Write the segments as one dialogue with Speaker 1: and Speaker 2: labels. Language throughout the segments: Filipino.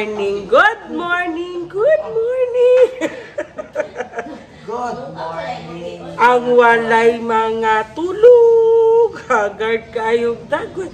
Speaker 1: morning, good morning, good morning.
Speaker 2: Good morning.
Speaker 1: Ang walay mga tulog. Hagard kayong dagway.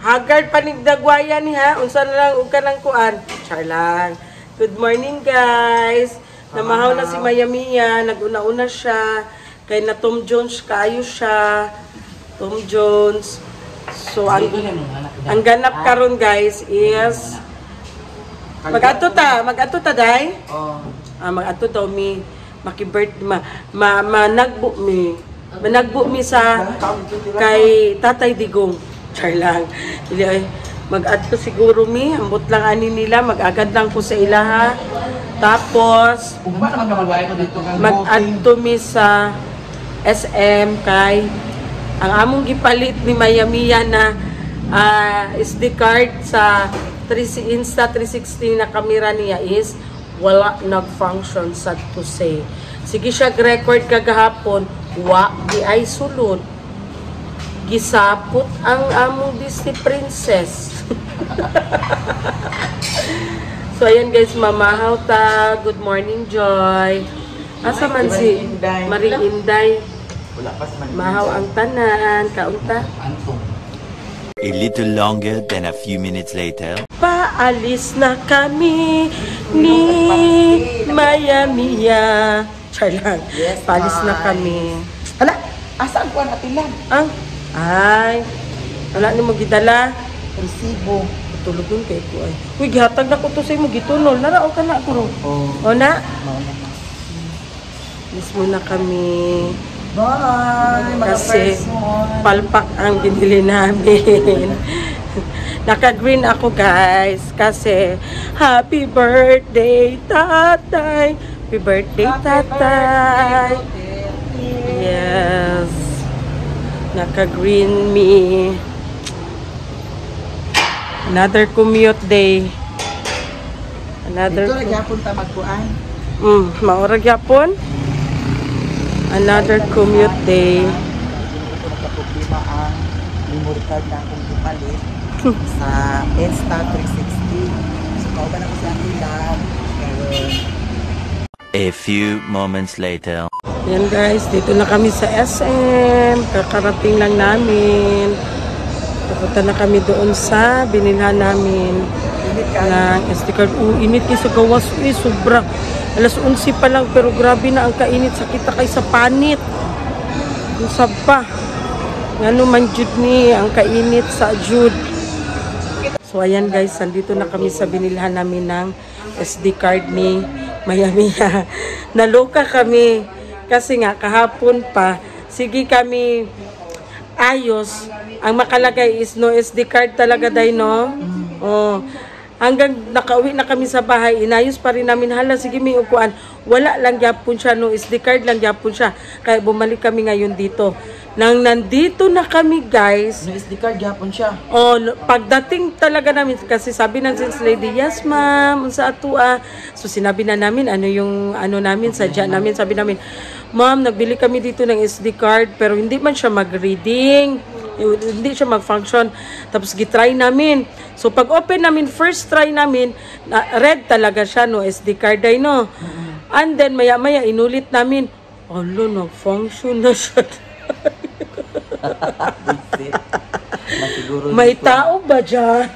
Speaker 1: Hagard panigdagwayan ha. Unsa na lang ug kanang kuan. Char lang. Good morning guys. Namahaw na si Mayamiya. Naguna-una siya. Kay na Tom Jones kayo siya. Tom Jones. So ang ganap karon guys is mag-ato ta day.
Speaker 2: Oh.
Speaker 1: Mag-ato daw mi maki-birthday managbo mi sa kay Tatay Digong. Char lang. Dili ay mag-adto siguro mi, ambot lang ani nila, mag-agad lang ko sa ilaha. Tapos mag-adto mi sa SM kay ang among gipalit ni Mayamiya na SD card sa Insta 360 na kamera niya is wala nag-function, sad to say. Sige siya record kagahapon, wa di ay sulod. Gisapot ang among Disney princess. So ayan guys, mamahaw ta. Good morning, Joy. Asa man si Marie Inday? Mahaw ang tanan, kaunta.
Speaker 3: A little longer than a few minutes later.
Speaker 1: Paalis na kami ni Mayamiya. Char lang.
Speaker 2: Yes,
Speaker 1: Paalis na kami.
Speaker 2: Hala, asaan ko ang atilan?
Speaker 1: Ay, wala ni mo gidala.
Speaker 2: Resibo.
Speaker 1: Tulugon kay ko ay. Uy, gihatag na ko to sa imo gitunol. Narao ka na ko. O na? Mismo na kami.
Speaker 2: Bye!
Speaker 1: Kasi palpak ang binili namin. Naka-green ako guys. Kasi happy birthday tatay. Happy birthday tatay. Yes. Naka-green me. Another commute day. Another
Speaker 2: dito nagyapon ta magkuan.
Speaker 1: maurag yapon. Another commute day.
Speaker 2: Ito nagka-problema ang memory card na akong ipalit sa Insta 360. So, kauban ako sa ilan.
Speaker 3: A few moments later.
Speaker 1: Yan guys, dito na kami sa SM. Kakarating lang namin. Pupunta na kami doon sa binilhan namin ng SD card. Init kayo sa gawas. Sobra. Alas 11 pa lang pero grabe na ang kainit. Sakita kay sa panit. Usab pa. Ngano man jud ni ang kainit sa jud. So ayan guys, nandito na kami sa binilhan namin ng SD card ni Mayamiya. Naloka kami kasi nga kahapon pa sige kami ayos. Ang makalagay is no SD card talaga day no. Oh. Hanggang nakauwi na kami sa bahay, inayos pa rin namin, hala, sige may ukuan. Wala lang yapon siya, no SD card lang yapon siya. Kaya bumalik kami ngayon dito. Nang nandito na kami, guys.
Speaker 2: No SD card yapon siya.
Speaker 1: Oh, pagdating talaga namin, kasi sabi ng sales lady, yes ma'am, sa atua. So sinabi na namin, ano yung, ano namin, sadya namin, sabi namin, ma'am, nagbili kami dito ng SD card, pero hindi man siya mag-reading. Hindi siya mag-function. Tapos gitry namin. So pag open namin, first try namin, red talaga siya, no, SD card ay no. And then maya-maya inulit namin. Alo, nag-function na siya. May tao ba dyan?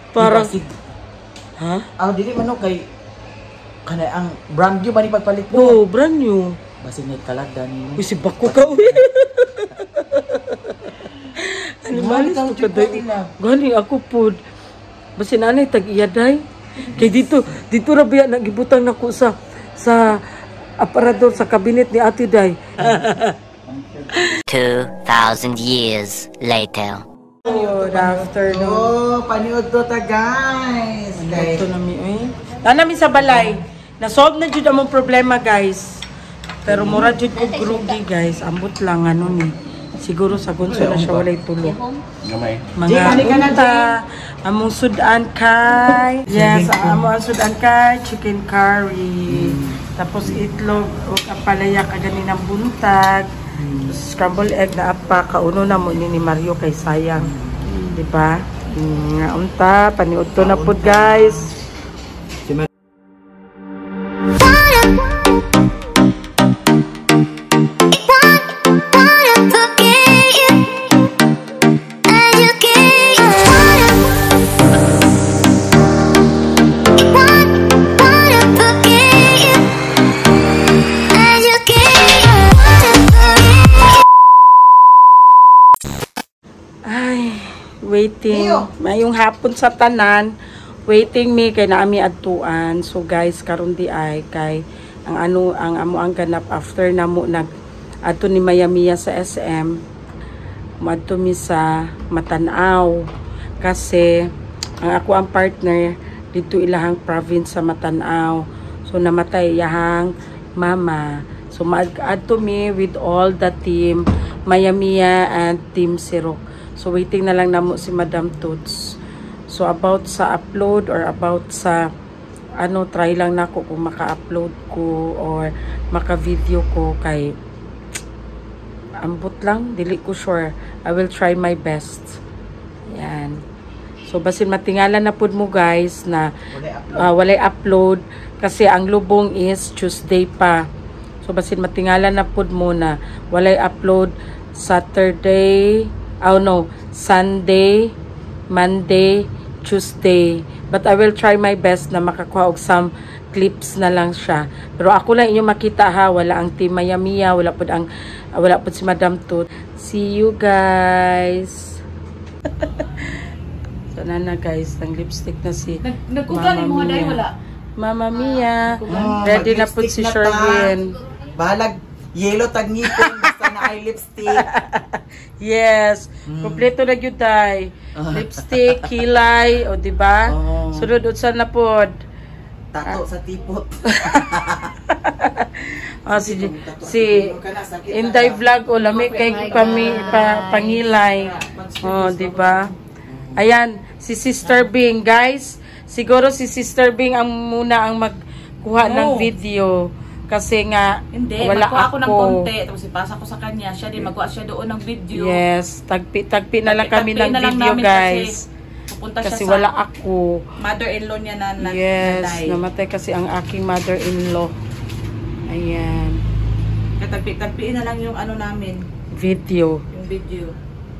Speaker 1: Parang
Speaker 2: ha? Dili man no kay kanay ang brand new ba ni pagpalit mo?
Speaker 1: Oh, brand new.
Speaker 2: Basi may kalagdan ni.
Speaker 1: Uy, si Bako ka uwi. Animalis ko ka day. Gani ako po. Basi nanay tag-iyaday. Kay dito rabiya nagibutang nako sa aparador sa kabinet ni Ate Day.
Speaker 4: 2,000 years later.
Speaker 1: Good afternoon.
Speaker 2: Oh, paniod to ta guys.
Speaker 1: Ito na mi eh. Namin sa balay. Na-solve na jud among problema guys. Pero mura jud ko grugi guys. Ambot lang ano ni. Siguro sa gunso na siya walay tulo. Mga unta, among sudan kay. Yes, among sudan kay chicken curry. Tapos itlog o kapalaya kaganinang buntag. Scrambled egg na apa kauno na mo ni Mario kay sayang. Di ba? Nga unta, paniud to na pud guys. Waiting. Mayong hapon sa tanan. Waiting me kay naami adtuan. So guys, karon di ay kay ang amo ang ganap after namo nag adto ni Mayamiya sa SM. Madto mi sa Matanaw kasi ang ako ang partner dito ilahang province sa Matanaw. So namatay yahang mama. So mag-adto mi with all the team Mayamiya and Team Sirok. So, waiting na lang namo si Madam Toots. So, about sa upload or about sa try lang nako kung maka-upload ko or maka-video ko kay ambot lang, dili ko sure. I will try my best. Yan. So, basin matingalan na pud mo guys na walay upload kasi ang lubong is Tuesday pa. So, basin matingalan na pud mo na walay upload Saturday, Sunday, Monday, Tuesday. But I will try my best na makakuha og some clips na lang siya. Pero ako lang inyo makita ha, wala ang Team Mayamiya, wala pud si Madam Tut. See you guys. So na guys, ang lipstick na si
Speaker 5: Nagkugali mo dahil wala.
Speaker 1: Mama Mia. Ready na pud si Sherwin.
Speaker 2: Balag yellow tag ngipon basta na ay lipstick.
Speaker 1: Yes, kompleto na gyud tay. Lipstick, kilay, o di ba? Sunod unsa na pod?
Speaker 2: Tato sa tipot.
Speaker 1: si Inday Vlog o lami kay pangilay. Oh, di ba? Ayan, si Sister Bing, guys. Siguro si Sister Bing ang muna ang magkuha ng video. Kasi nga,
Speaker 5: hindi,
Speaker 1: wala
Speaker 5: ako ng konti. Tapos ipasa ko sa kanya. Siya din, magawa siya doon ng video.
Speaker 1: Yes, tagpi na lang kami ng video, guys. Kasi wala ako.
Speaker 5: Mother-in-law niya na
Speaker 1: yes, namatay kasi ang aking mother-in-law. Ayan.
Speaker 5: Kaya tagpiin na lang yung namin.
Speaker 1: Video.
Speaker 5: Yung video.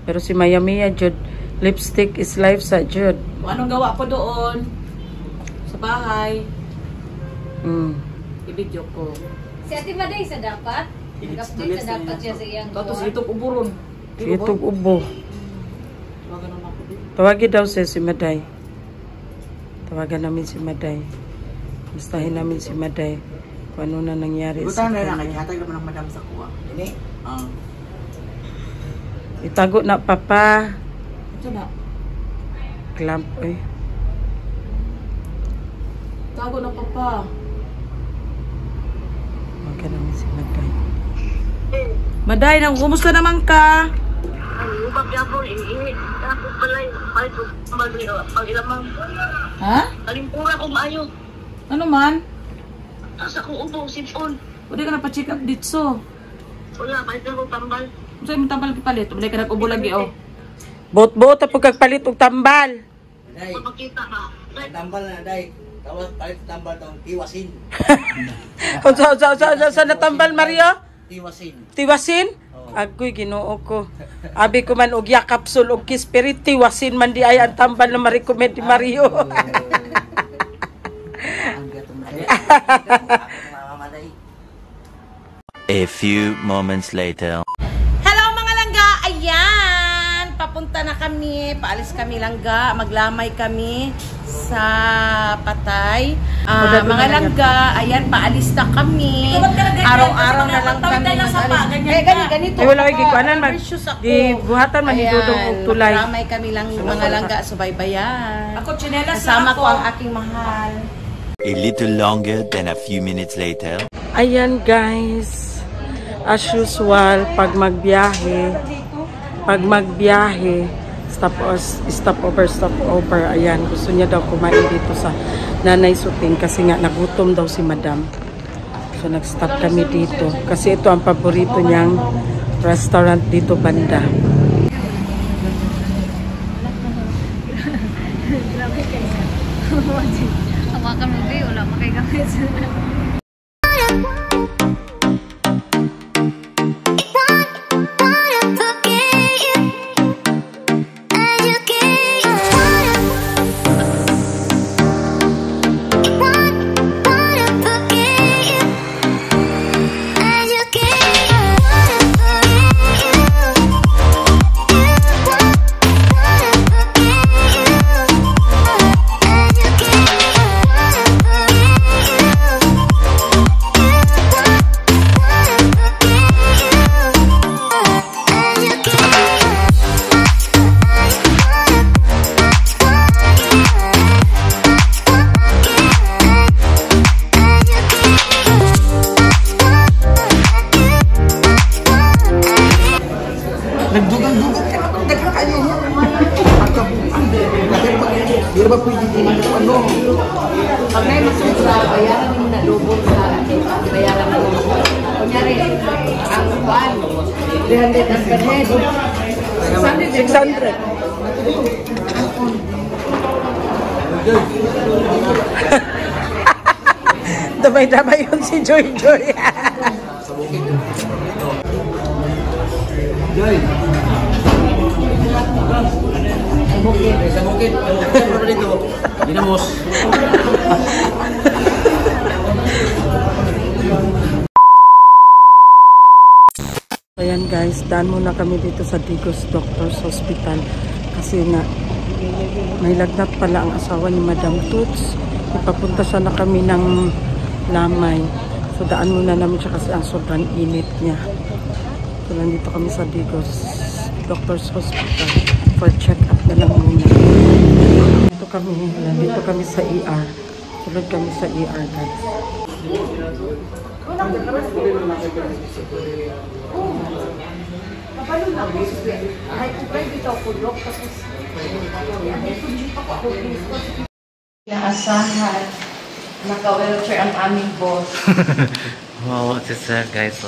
Speaker 1: Pero si Mayamiya, Jud, lipstick is life sa Jud.
Speaker 5: Kung anong gawa ko doon, sa bahay. I-video ko.
Speaker 6: Si Ate Maday sa dapat? Nag-update sa dapat siya sa iyang
Speaker 5: Tapos itong uburon.
Speaker 1: Itong ubo.
Speaker 5: Tawagan naman ako dito.
Speaker 1: Tawagin daw siya si Maday. Tawagan namin si Maday. Bastahin namin si Maday. Kung ano na nangyari
Speaker 2: Buta na lang, hatag naman ng madam sa kuha. Ini?
Speaker 1: Itago na papa.
Speaker 5: Ito na.
Speaker 1: Clamp, eh.
Speaker 5: Tago na papa.
Speaker 1: Tawagan namin si Maday.
Speaker 5: Maday, kumusta naman ka? Ha?
Speaker 7: Kalimpura ko maayo.
Speaker 5: Ano man?
Speaker 7: Asa kong ubo, sipon.
Speaker 5: Pwede ka na pa-check up dito.
Speaker 7: Wala, palit na ko tambal.
Speaker 5: Sa'yo mo tambal palit. Pwede ka nag-ubo lagi, oh.
Speaker 1: Bot-bot, tapos kagpalit og tambal.
Speaker 7: Day, makita ka.
Speaker 8: Tambal na, day. Tapos palit tambal tong tiwasin.
Speaker 1: Sa natambal, Mario?
Speaker 8: Tiwasin.
Speaker 1: Tiwasin? Agoy, ginoo ko. Abi ko man og yakapsul og kispirit, tiwasin man di ay ang tambal na ma-recommend ni Mario.
Speaker 3: A few moments later.
Speaker 5: Hello mga langga! Ayan! Papunta na kami. Paalis kami langga. Maglamay kami sa Patay. Mga langga, ayan, paalis na kami. Araw-araw na lang kami. Ganito.
Speaker 1: Ay, wala kayo gikuanan man. Buhatan man hidudong og tulay.
Speaker 5: Maglamay kami lang mga langga. Subaybayan.
Speaker 6: Ako, chinelas
Speaker 5: Kasama ko ang aking mahal.
Speaker 3: A little longer than a few minutes later.
Speaker 1: Ayan guys, as usual, pag magbiyahe, stop over, ayan, gusto niya daw kumain dito sa Nanay Suting kasi nga nagutom daw si Madam. So nag-stop kami dito kasi ito ang paborito niyang restaurant dito banda.
Speaker 6: kami, be. Wala makigamit sa
Speaker 2: Nagdugang-dugang ka. Nagka kayo. Pagkabukan. Di ba pwede din ano?
Speaker 5: Pag may masuk sa bayaran mo na lubog sa bayaran mo. Kunyari, ang kuan, 300 ang per head.
Speaker 1: 600. Damay-damay yun si Joy Joy.
Speaker 8: Joy. Sa bukid. Pero dito. Ginamos.
Speaker 1: Ayan guys, daan muna kami dito sa Digos Doctors Hospital kasi nga may lagnat pala ang asawa ni Madam Toots. Ipapunta sana kami ng Lamay. So daan muna namin siya kasi ang sobrang init niya. So nandito kami sa Digos Doctors Hospital for check-up na lang muna. Nandito kami sa ER. Sunod kami sa ER guys.
Speaker 5: Inaasahan, naka-wheelchair ang aming boss.
Speaker 9: Wow, this guys. So,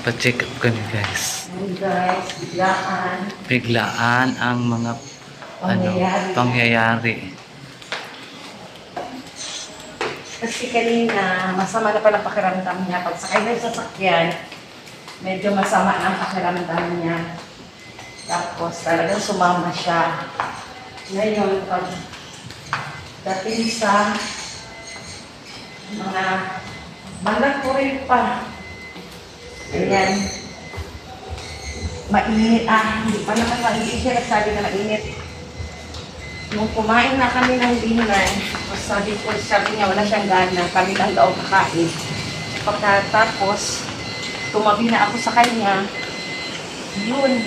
Speaker 9: pa-check up kami guys.
Speaker 5: And guys, biglaan.
Speaker 9: Biglaan ang mga pangyayari.
Speaker 5: Kasi kanina, masama na palang pakiramdam niya. Pag sakay na sa sasakyan, medyo masama na ang pakiramdam niya. Tapos talagang sumama siya. Ngayon, pag dating sa mga bandang kurin pa, ayan, mainit. Hindi pa naman mainit siya. Nagsabi na mainit. Nung kumain na kami ng dinner, sabi niya wala siyang gana, kami lang daw kakain. Pagkatapos, tumabi na ako sa kanya, yun,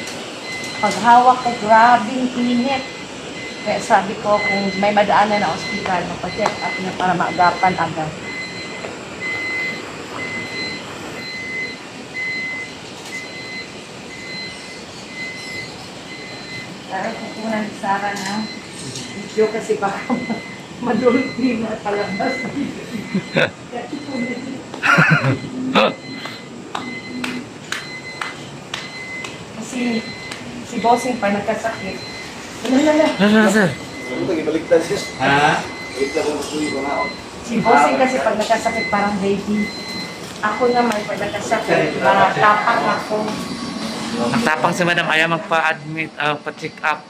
Speaker 5: paghawak ko, grabing init. Kaya sabi ko, kung may madaanan na ospital, magpa-check up na para maagapan agad. Pero kukunan ni Sarah na video kasi baka madulot din na palabas. Kasi si Bossing pa nagkasakit.
Speaker 9: Sir.
Speaker 8: Ha?
Speaker 5: Si Bossing kasi pag nagkasakit parang baby. Ako naman pag nagkasakit, tapang ako.
Speaker 9: Ang tapang si Madam ayaw magpa-admit, pa-check up.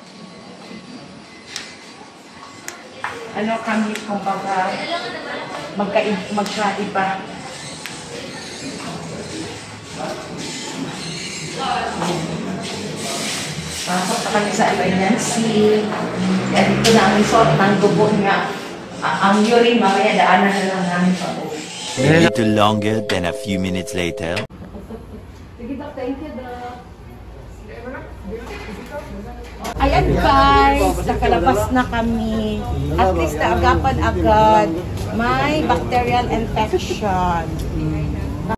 Speaker 5: Ano kami, kumbaga, magkaiba. Pasok pa kami sa emergency. Kaya dito na ang resort ng dugo niya. Ang urine, mamaya daanan na lang namin pa po.
Speaker 3: A little longer than a few minutes later.
Speaker 5: Sige, Doc. Thank you, Doc. Ayan guys, nakalabas na kami. At least naagapan agad. May bacterial infection.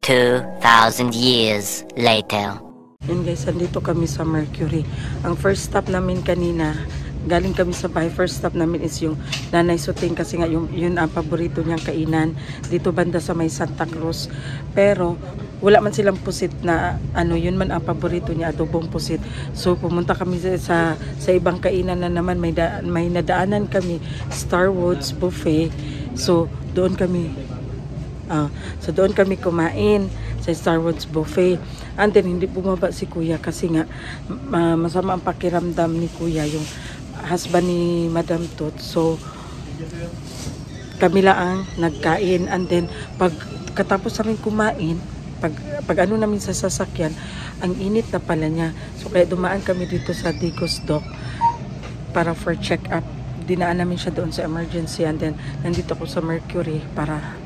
Speaker 4: 2,000 years later.
Speaker 1: Yan guys, andito kami sa Mercury. Ang first stop namin kanina, galing kami sa bahay, first stop namin is yung Nanay Suting kasi nga yun ang paborito niyang kainan dito banda sa may Santa Cruz. Pero wala man silang pusit na yun man ang paborito niya, adobong pusit. So pumunta kami sa ibang kainan na naman, may nadaanan kami, Starwoods Buffet. So, doon kami kumain sa Star Wars buffet. And then, hindi bumaba si Kuya kasi nga masama ang pakiramdam ni Kuya, yung husband ni Madam Tut. So, kami lang ang nagkain. And then, pagkatapos namin kumain, pag ano namin sa sasakyan, ang init na pala niya. So, kaya dumaan kami dito sa Digos Doc para for check-up. Dinaan namin siya doon sa emergency. And then, nandito ako sa Mercury para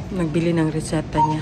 Speaker 1: nagbili ng reseta niya.